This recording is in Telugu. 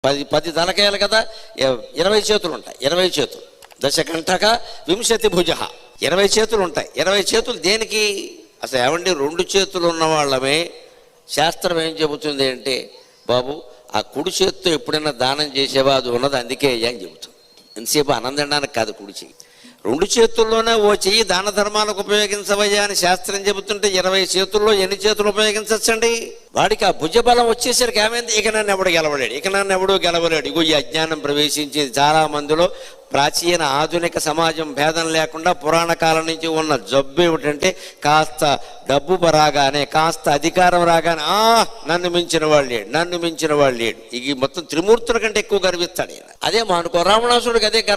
10 తలకాయలు కదా, 20 చేతులు ఉంటాయి. 20 చేతులు దశకంఠక వింశతి భుజ, 20 చేతులు ఉంటాయి. 20 చేతులు దేనికి? అసలు ఏమండి, 2 చేతులు ఉన్న వాళ్ళమే శాస్త్రం ఏం చెబుతుంది అంటే, బాబు ఆ కుడి చేతితో ఎప్పుడైనా దానం చేసేవా, అది ఉన్నది అందుకే అయ్యా అని చెబుతుంది. ఎంతసేపు ఆనందడానికి కాదు, కుడి చెయ్యి. 2 చేతుల్లోనే ఓ చెయ్యి దాన ధర్మాలకు ఉపయోగించవయ్యా అని శాస్త్రం చెబుతుంటే 20 చేతుల్లో ఎన్ని చేతులు ఉపయోగించచ్చండి? వాడికి ఆ భుజబలం వచ్చేసరికి ఏమైంది, ఇక నన్ను ఎవడు గెలవలేడు. ఇగో ఈ అజ్ఞానం ప్రవేశించేది చాలా మందిలో. ప్రాచీన ఆధునిక సమాజం భేదం లేకుండా పురాణ కాలం నుంచి ఉన్న జబ్బు ఏమిటంటే, కాస్త డబ్బు రాగానే, కాస్త అధికారం రాగానే నన్ను మించిన వాళ్ళు లేడు. ఇక మొత్తం త్రిమూర్తుల కంటే ఎక్కువ గర్విస్తాడు. అదే మానుకో రావణాసుడికి అదే